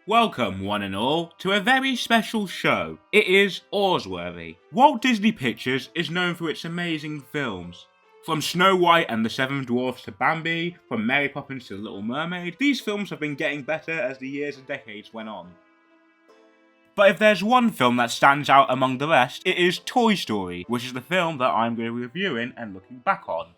Welcome, one and all, to a very special show. It is Awesworthy. Walt Disney Pictures is known for its amazing films. From Snow White and the Seven Dwarfs to Bambi, from Mary Poppins to The Little Mermaid, these films have been getting better as the years and decades went on. But if there's one film that stands out among the rest, it is Toy Story, which is the film that I'm going to be reviewing and looking back on.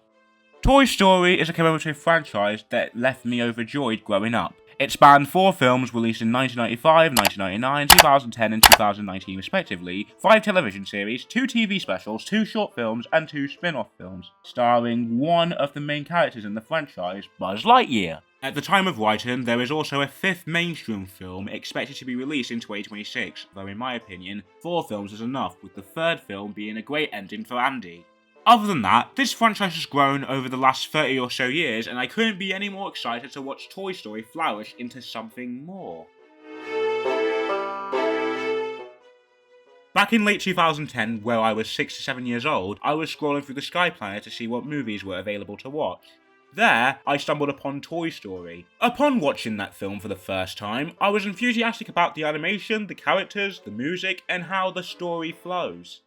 Toy Story is a commemorative franchise that left me overjoyed growing up. It spanned 4 films released in 1995, 1999, 2010 and 2019 respectively, 5 television series, 2 TV specials, 2 short films and 2 spin-off films, starring one of the main characters in the franchise, Buzz Lightyear. At the time of writing, there is also a 5th mainstream film expected to be released in 2026, though in my opinion, 4 films is enough, with the 3rd film being a great ending for Andy. Other than that, this franchise has grown over the last 30 or so years, and I couldn't be any more excited to watch Toy Story flourish into something more. Back in late 2010, where I was 6 to 7 years old, I was scrolling through the Sky Planner to see what movies were available to watch. There, I stumbled upon Toy Story. Upon watching that film for the first time, I was enthusiastic about the animation, the characters, the music, and how the story flows.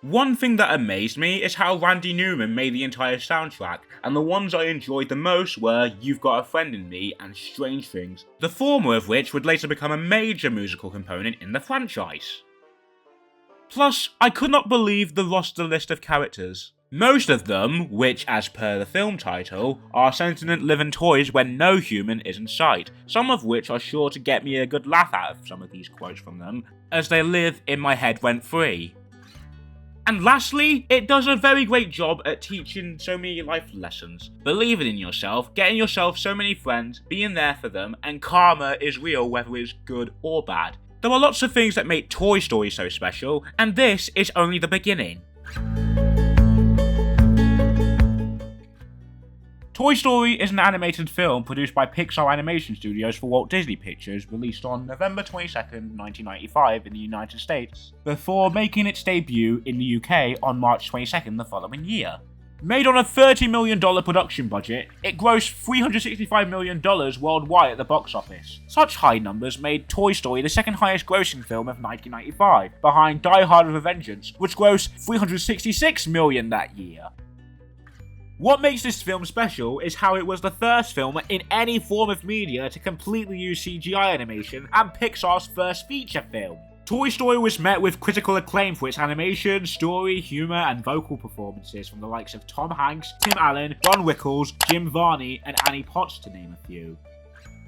One thing that amazed me is how Randy Newman made the entire soundtrack, and the ones I enjoyed the most were You've Got a Friend in Me and Strange Things, the former of which would later become a major musical component in the franchise. Plus, I could not believe the roster list of characters. Most of them, which as per the film title, are sentient living toys when no human is in sight, some of which are sure to get me a good laugh out of some of these quotes from them, as they live in my head rent-free. And lastly, it does a very great job at teaching so many life lessons. Believing in yourself, getting yourself so many friends, being there for them, and karma is real whether it's good or bad. There are lots of things that make Toy Story so special, and this is only the beginning. Toy Story is an animated film produced by Pixar Animation Studios for Walt Disney Pictures, released on November 22nd, 1995 in the United States, before making its debut in the UK on March 22nd the following year. Made on a $30 million production budget, it grossed $365 million worldwide at the box office. Such high numbers made Toy Story the second highest grossing film of 1995, behind Die Hard with a Vengeance, which grossed $366 million that year. What makes this film special is how it was the first film in any form of media to completely use CGI animation and Pixar's first feature film. Toy Story was met with critical acclaim for its animation, story, humour and vocal performances from the likes of Tom Hanks, Tim Allen, Ron Rickles, Jim Varney and Annie Potts to name a few.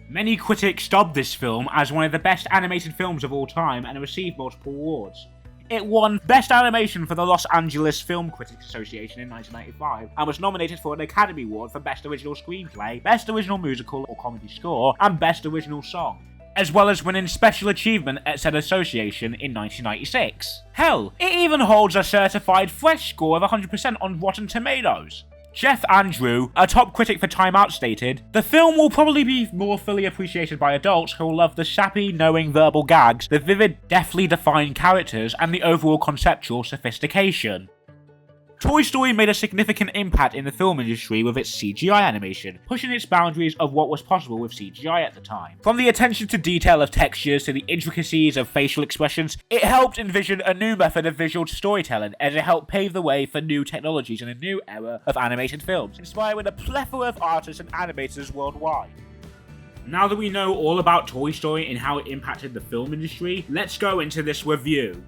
Many critics dubbed this film as one of the best animated films of all time and received multiple awards. It won Best Animation for the Los Angeles Film Critics Association in 1995 and was nominated for an Academy Award for Best Original Screenplay, Best Original Musical or Comedy Score, and Best Original Song, as well as winning Special Achievement at said association in 1996. Hell, it even holds a certified fresh score of 100% on Rotten Tomatoes. Jeff Andrew, a top critic for Time Out, stated, "The film will probably be more fully appreciated by adults who will love the sappy, knowing verbal gags, the vivid, deftly defined characters, and the overall conceptual sophistication." Toy Story made a significant impact in the film industry with its CGI animation, pushing its boundaries of what was possible with CGI at the time. From the attention to detail of textures to the intricacies of facial expressions, it helped envision a new method of visual storytelling as it helped pave the way for new technologies in a new era of animated films, inspiring a plethora of artists and animators worldwide. Now that we know all about Toy Story and how it impacted the film industry, let's go into this review.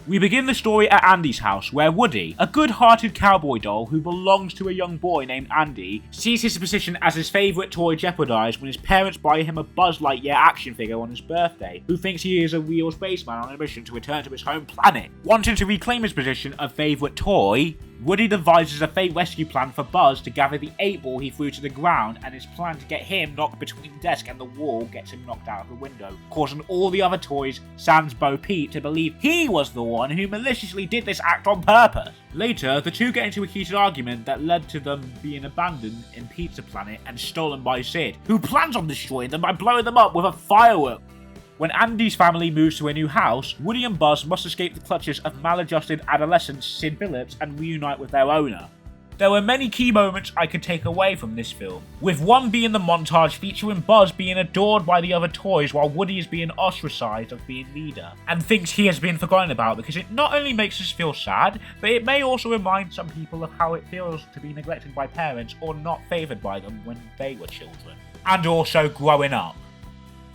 We begin the story at Andy's house, where Woody, a good-hearted cowboy doll who belongs to a young boy named Andy, sees his position as his favourite toy jeopardised when his parents buy him a Buzz Lightyear action figure on his birthday, who thinks he is a real spaceman on a mission to return to his home planet. Wanting to reclaim his position of favourite toy, Woody devises a fake rescue plan for Buzz to gather the 8-ball he threw to the ground, and his plan to get him knocked between the desk and the wall gets him knocked out of the window, causing all the other toys, sans Bo Peep, to believe he was the one who maliciously did this act on purpose. Later, the two get into a heated argument that led to them being abandoned in Pizza Planet and stolen by Sid, who plans on destroying them by blowing them up with a firework. When Andy's family moves to a new house, Woody and Buzz must escape the clutches of maladjusted adolescent Sid Phillips and reunite with their owner. There were many key moments I could take away from this film, with one being the montage featuring Buzz being adored by the other toys while Woody is being ostracized of being leader, and thinks he has been forgotten about, because it not only makes us feel sad, but it may also remind some people of how it feels to be neglected by parents or not favoured by them when they were children. And also growing up.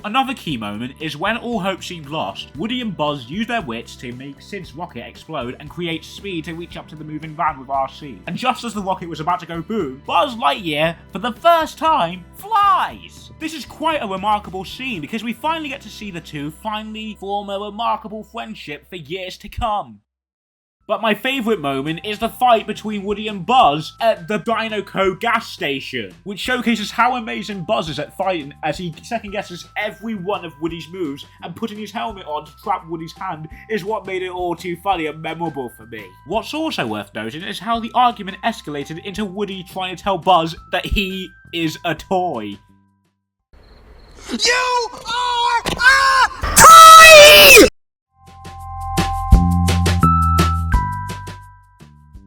Another key moment is when all hope seemed lost, Woody and Buzz use their wits to make Sid's rocket explode and create speed to reach up to the moving van with RC. And just as the rocket was about to go boom, Buzz Lightyear, for the first time, flies! This is quite a remarkable scene because we finally get to see the two finally form a remarkable friendship for years to come. But my favourite moment is the fight between Woody and Buzz at the Dino Co gas station, which showcases how amazing Buzz is at fighting as he second guesses every one of Woody's moves, and putting his helmet on to trap Woody's hand is what made it all too funny and memorable for me. What's also worth noting is how the argument escalated into Woody trying to tell Buzz that he is a toy. You are a toy!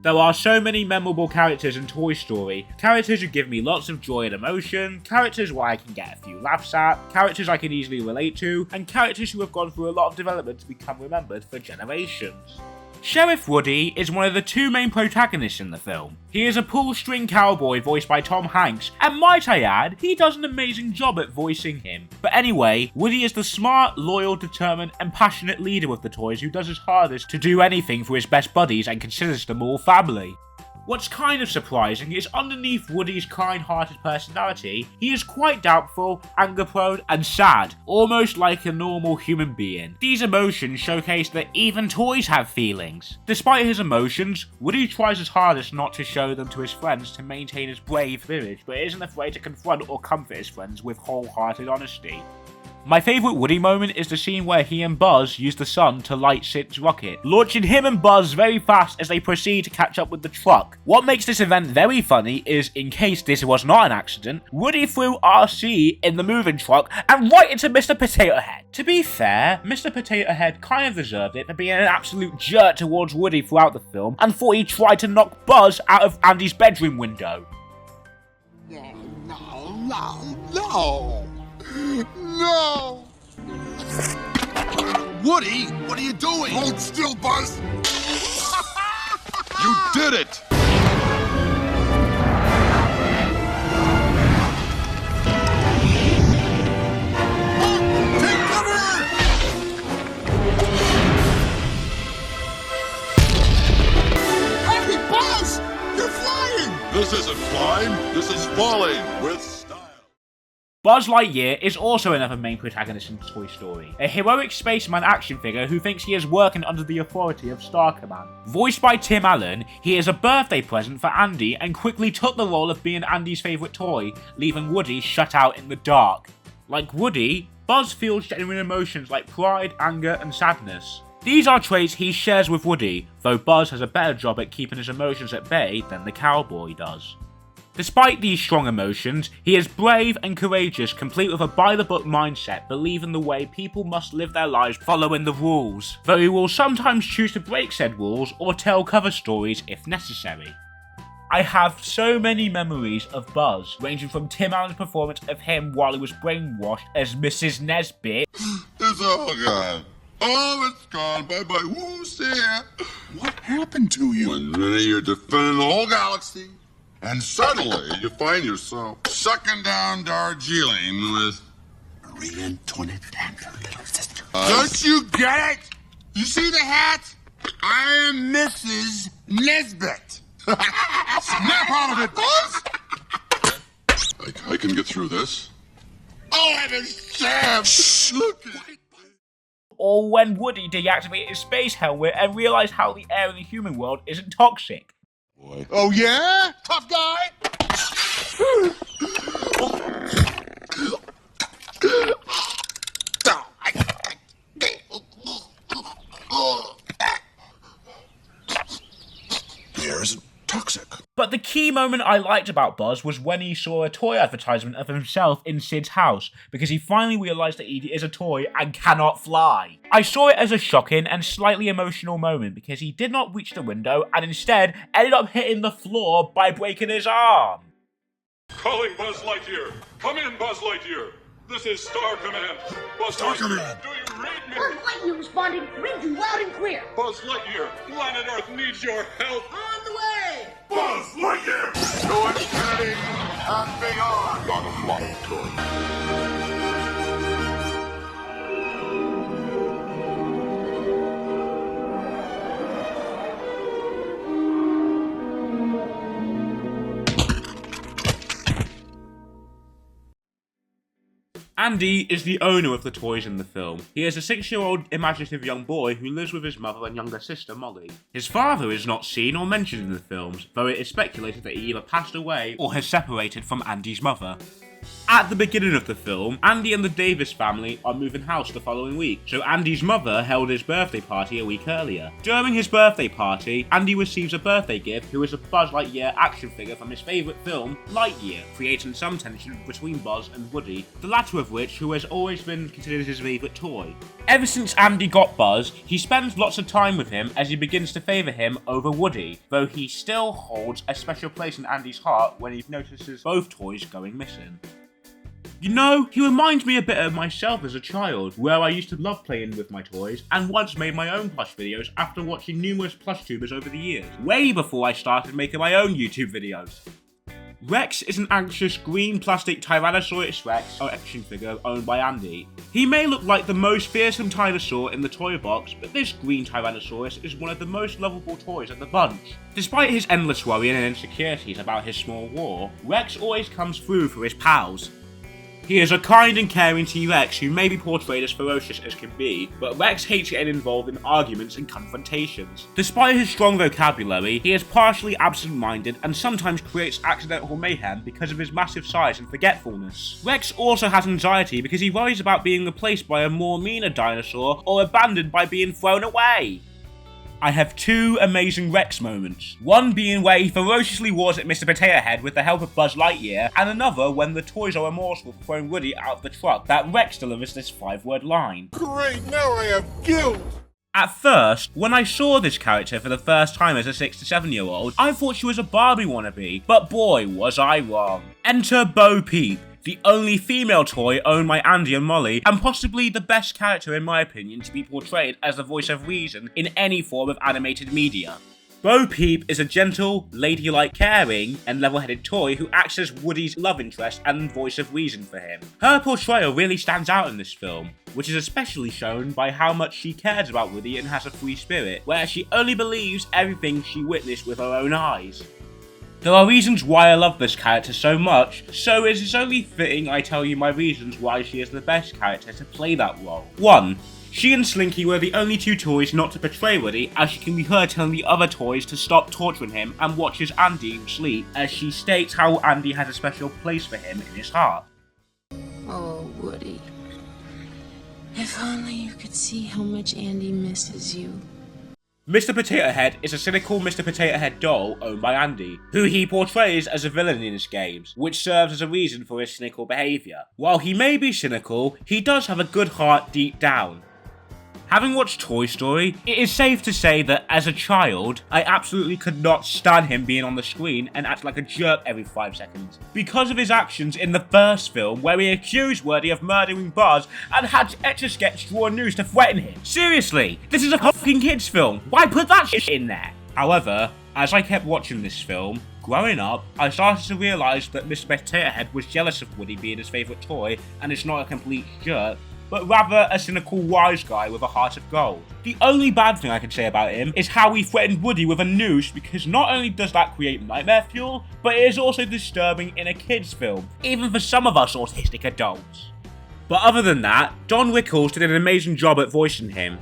There are so many memorable characters in Toy Story. Characters who give me lots of joy and emotion, characters where I can get a few laughs at, characters I can easily relate to, and characters who have gone through a lot of development to become remembered for generations. Sheriff Woody is one of the two main protagonists in the film. He is a pull-string cowboy voiced by Tom Hanks, and might I add, he does an amazing job at voicing him. But anyway, Woody is the smart, loyal, determined, and passionate leader of the toys who does his hardest to do anything for his best buddies and considers them all family. What's kind of surprising is underneath Woody's kind-hearted personality, he is quite doubtful, anger-prone, and sad, almost like a normal human being. These emotions showcase that even toys have feelings. Despite his emotions, Woody tries his hardest not to show them to his friends to maintain his brave image, but isn't afraid to confront or comfort his friends with wholehearted honesty. My favourite Woody moment is the scene where he and Buzz use the sun to light Sid's rocket, launching him and Buzz very fast as they proceed to catch up with the truck. What makes this event very funny is, in case this was not an accident, Woody threw RC in the moving truck and right into Mr. Potato Head. To be fair, Mr. Potato Head kind of deserved it for being an absolute jerk towards Woody throughout the film, and thought he tried to knock Buzz out of Andy's bedroom window. No! Woody, what are you doing? Hold still, Buzz! You did it! Take cover! Hey, Buzz! You're flying! This isn't flying, this is falling with style. Buzz Lightyear is also another main protagonist in Toy Story, a heroic spaceman action figure who thinks he is working under the authority of Star Command. Voiced by Tim Allen, he is a birthday present for Andy and quickly took the role of being Andy's favourite toy, leaving Woody shut out in the dark. Like Woody, Buzz feels genuine emotions like pride, anger, and sadness. These are traits he shares with Woody, though Buzz has a better job at keeping his emotions at bay than the cowboy does. Despite these strong emotions, he is brave and courageous, complete with a by-the-book mindset, believing the way people must live their lives following the rules, though he will sometimes choose to break said rules or tell cover stories if necessary. I have so many memories of Buzz, ranging from Tim Allen's performance of him while he was brainwashed as Mrs. Nesbit. It's all gone. Oh, it's gone. Bye-bye. Who's there? What happened to you? One minute you're defending the whole galaxy, and suddenly you find yourself sucking down Darjeeling with Marie Antoinette and her little sister. Don't you get it? You see the hat? I am Mrs. Nesbit. Snap out of it, Buzz! I can get through this. Oh, heavens, Sam! Shh, look. Or when Woody deactivated his space helmet and realised how the air in the human world isn't toxic. Boy. Oh, yeah? Tough guy? The air isn't toxic. But the key moment I liked about Buzz was when he saw a toy advertisement of himself in Sid's house, because he finally realised that he is a toy and cannot fly. I saw it as a shocking and slightly emotional moment because he did not reach the window and instead ended up hitting the floor by breaking his arm. Calling Buzz Lightyear. Come in, Buzz Lightyear. This is Star Command. Buzz Star Lightyear, Command. do you read me? Buzz Lightyear responding, read you loud and clear. Buzz Lightyear, planet Earth needs your help. On the way! Buzz Lightyear! To infinity and beyond. Got a lot of toys. Andy is the owner of the toys in the film. He is a 6-year-old imaginative young boy who lives with his mother and younger sister Molly. His father is not seen or mentioned in the films, though it is speculated that he either passed away or has separated from Andy's mother. At the beginning of the film, Andy and the Davis family are moving house the following week, so Andy's mother held his birthday party a week earlier. During his birthday party, Andy receives a birthday gift who is a Buzz Lightyear action figure from his favourite film, Lightyear, creating some tension between Buzz and Woody, the latter of which who has always been considered his favourite toy. Ever since Andy got Buzz, he spends lots of time with him as he begins to favour him over Woody, though he still holds a special place in Andy's heart when he notices both toys going missing. You know, he reminds me a bit of myself as a child, where I used to love playing with my toys, and once made my own plush videos after watching numerous plush tubers over the years, way before I started making my own YouTube videos. Rex is an anxious green plastic Tyrannosaurus Rex action figure owned by Andy. He may look like the most fearsome dinosaur in the toy box, but this green Tyrannosaurus is one of the most lovable toys of the bunch. Despite his endless worrying and insecurities about his small war, Rex always comes through for his pals. He is a kind and caring T-Rex who may be portrayed as ferocious as can be, but Rex hates getting involved in arguments and confrontations. Despite his strong vocabulary, he is partially absent-minded and sometimes creates accidental mayhem because of his massive size and forgetfulness. Rex also has anxiety because he worries about being replaced by a more meaner dinosaur or abandoned by being thrown away. I have two amazing Rex moments. One being where he ferociously wars at Mr. Potato Head with the help of Buzz Lightyear, and another when the toys are remorseful for throwing Woody out of the truck that Rex delivers this 5-word line. Great, now I have guilt! At first, when I saw this character for the first time as a 6 to 7-year-old, I thought she was a Barbie wannabe, but boy was I wrong. Enter Bo Peep, the only female toy owned by Andy and Molly, and possibly the best character in my opinion to be portrayed as the voice of reason in any form of animated media. Bo Peep is a gentle, ladylike, caring, and level-headed toy who acts as Woody's love interest and voice of reason for him. Her portrayal really stands out in this film, which is especially shown by how much she cares about Woody and has a free spirit, where she only believes everything she witnessed with her own eyes. There are reasons why I love this character so much, so it is only fitting I tell you my reasons why she is the best character to play that role. 1. She and Slinky were the only two toys not to betray Woody, as she can be heard telling the other toys to stop torturing him and watches Andy sleep, as she states how Andy has a special place for him in his heart. Oh, Woody. If only you could see how much Andy misses you. Mr. Potato Head is a cynical Mr. Potato Head doll owned by Andy, who he portrays as a villain in his games, which serves as a reason for his cynical behaviour. While he may be cynical, he does have a good heart deep down. Having watched Toy Story, it is safe to say that as a child, I absolutely could not stand him being on the screen and act like a jerk every 5 seconds, because of his actions in the first film where he accused Woody of murdering Buzz and had Etch-a-Sketch draw a noose to threaten him. Seriously, this is a fucking kids film, why put that shit in there? However, as I kept watching this film, growing up, I started to realise that Mr. Potato Head was jealous of Woody being his favourite toy and is not a complete jerk, but rather a cynical wise guy with a heart of gold. The only bad thing I can say about him is how he threatened Woody with a noose, because not only does that create nightmare fuel, but it is also disturbing in a kids film, even for some of us autistic adults. But other than that, Don Rickles did an amazing job at voicing him.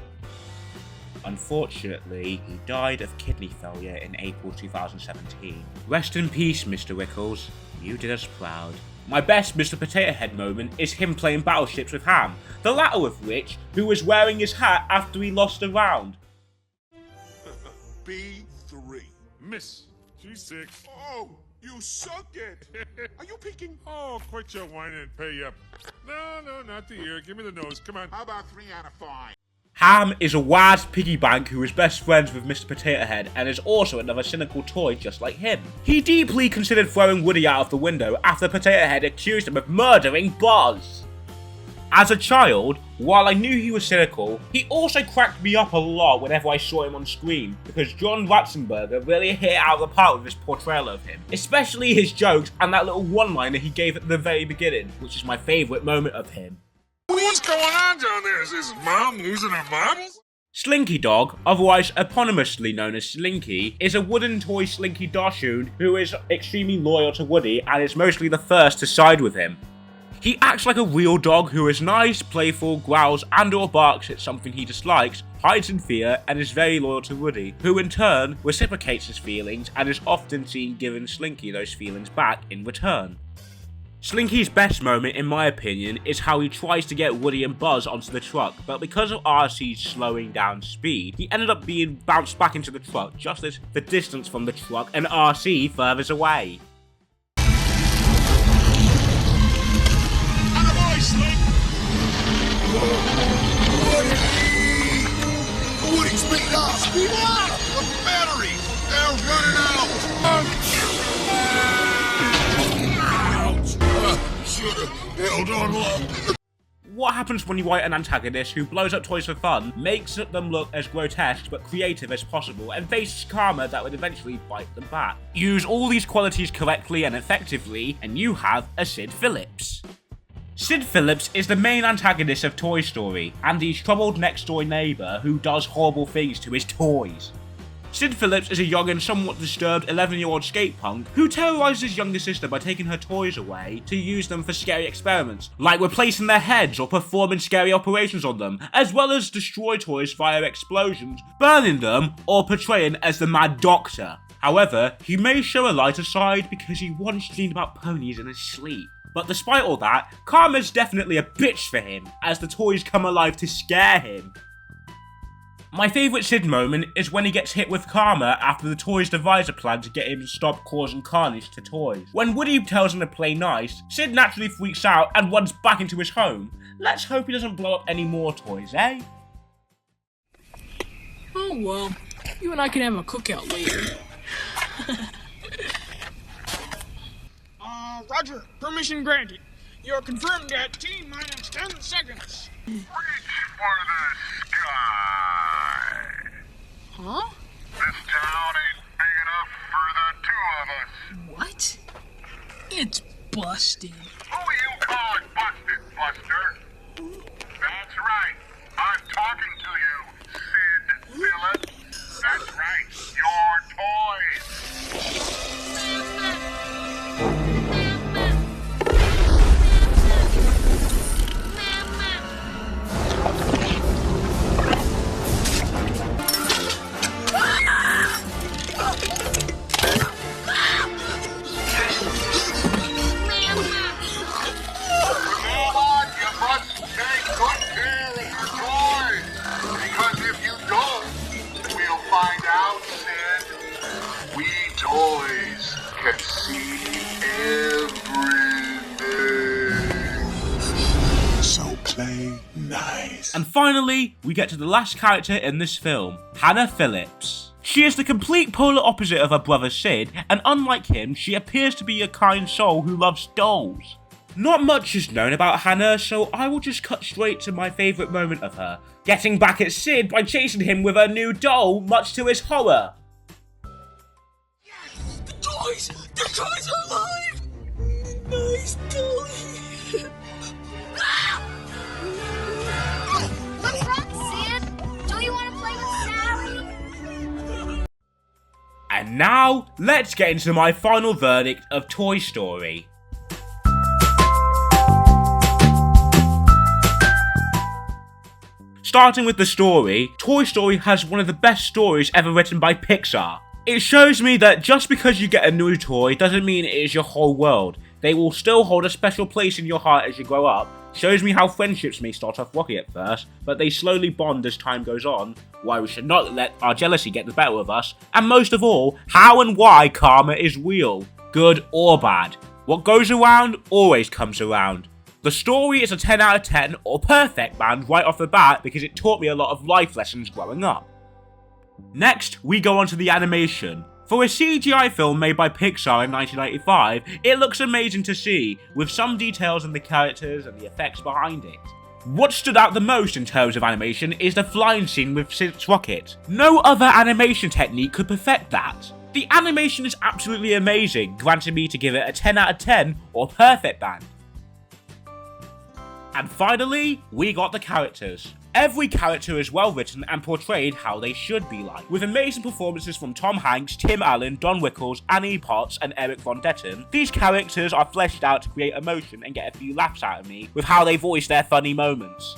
Unfortunately, he died of kidney failure in April 2017. Rest in peace, Mr. Rickles. You did us proud. My best Mr. Potato Head moment is him playing battleships with Ham, the latter of which who was wearing his hat after he lost a round. B3. Miss, she's sick. Oh! You suck it. Are you peeking? Oh, quit your whining and pay up. No, not the ear. Give me the nose. Come on. How about 3 out of 5? Ham is a wad piggy bank who is best friends with Mr. Potato Head and is also another cynical toy just like him. He deeply considered throwing Woody out of the window after Potato Head accused him of murdering Buzz. As a child, while I knew he was cynical, he also cracked me up a lot whenever I saw him on screen, because John Ratzenberger really hit out of the park with his portrayal of him, especially his jokes and that little one-liner he gave at the very beginning, which is my favourite moment of him. What's going on down there? Is his mom losing her marbles? Slinky Dog, otherwise eponymously known as Slinky, is a wooden toy Slinky Dachshund who is extremely loyal to Woody and is mostly the first to side with him. He acts like a real dog who is nice, playful, growls and or barks at something he dislikes, hides in fear and is very loyal to Woody, who in turn reciprocates his feelings and is often seen giving Slinky those feelings back in return. Slinky's best moment, in my opinion, is how he tries to get Woody and Buzz onto the truck, but because of RC's slowing down speed, he ended up being bounced back into the truck just as the distance from the truck and RC furthers away. Woody, speed up! Speed up! The battery! They're running out! Ouch! Should've held on long. What happens when you write an antagonist who blows up toys for fun, makes them look as grotesque but creative as possible, and faces karma that would eventually bite them back? Use all these qualities correctly and effectively, and you have a Sid Phillips. Sid Phillips is the main antagonist of Toy Story, Andy's troubled next-door neighbour who does horrible things to his toys. Sid Phillips is a young and somewhat disturbed 11-year-old skate punk who terrorises his younger sister by taking her toys away to use them for scary experiments, like replacing their heads or performing scary operations on them, as well as destroy toys via explosions, burning them, or portraying as the Mad Doctor. However, he may show a lighter side because he once dreamed about ponies in his sleep. But despite all that, karma's definitely a bitch for him, as the toys come alive to scare him. My favourite Sid moment is when he gets hit with karma after the toys devise a plan to get him to stop causing carnage to toys. When Woody tells him to play nice, Sid naturally freaks out and runs back into his home. Let's hope he doesn't blow up any more toys, eh? Oh well, you and I can have a cookout later. Roger, permission granted. You're confirmed at T-minus 10 seconds. Reach for the sky. Huh? This town ain't big enough for the 2 of us. What? It's busted. Who you calling busted, Buster? That's right. I'm talking to you, Sid Phillips. That's right. Your toys. Toys can see everything. So play nice. And finally, we get to the last character in this film, Hannah Phillips. She is the complete polar opposite of her brother Sid, and unlike him, she appears to be a kind soul who loves dolls. Not much is known about Hannah, so I will just cut straight to my favourite moment of her, getting back at Sid by chasing him with her new doll, much to his horror. The toys are alive! Nice toys! What's wrong, Sid? Do you want to play with Sally? And now, let's get into my final verdict of Toy Story. Starting with the story, Toy Story has one of the best stories ever written by Pixar. It shows me that just because you get a new toy doesn't mean it is your whole world. They will still hold a special place in your heart as you grow up. Shows me how friendships may start off rocky at first, but they slowly bond as time goes on, why we should not let our jealousy get the better of us, and most of all, how and why karma is real. good or bad. What goes around always comes around. The story is a 10 out of 10 or perfect band right off the bat because it taught me a lot of life lessons growing up. Next, we go on to the animation. For a CGI film made by Pixar in 1995, it looks amazing to see, with some details in the characters and the effects behind it. What stood out the most in terms of animation is the flying scene with Sid's rocket. No other animation technique could perfect that. The animation is absolutely amazing, granting me to give it a 10 out of 10 or perfect band. And finally, we got the characters. Every character is well written and portrayed how they should be like, with amazing performances from Tom Hanks, Tim Allen, Don Rickles, Annie Potts, and Eric Von Detten. These characters are fleshed out to create emotion and get a few laughs out of me with how they voice their funny moments.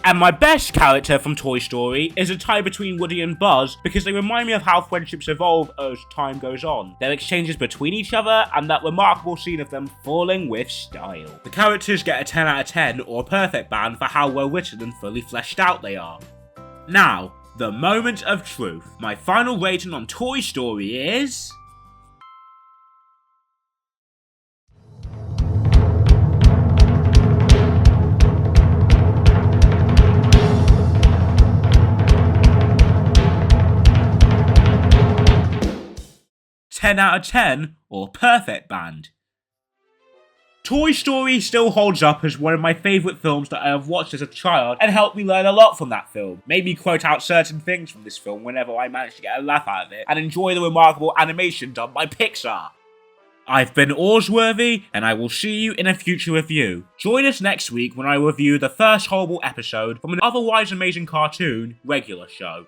And my best character from Toy Story is a tie between Woody and Buzz because they remind me of how friendships evolve as time goes on, their exchanges between each other, and that remarkable scene of them falling with style. The characters get a 10 out of 10 or a perfect band for how well written and fully fleshed out they are. Now, the moment of truth. My final rating on Toy Story is... 10 out of 10 or perfect band. Toy Story still holds up as one of my favourite films that I have watched as a child and helped me learn a lot from that film. Made me quote out certain things from this film whenever I managed to get a laugh out of it and enjoy the remarkable animation done by Pixar. I've been Orsworthy, and I will see you in a future review. Join us next week when I review the first horrible episode from an otherwise amazing cartoon regular show.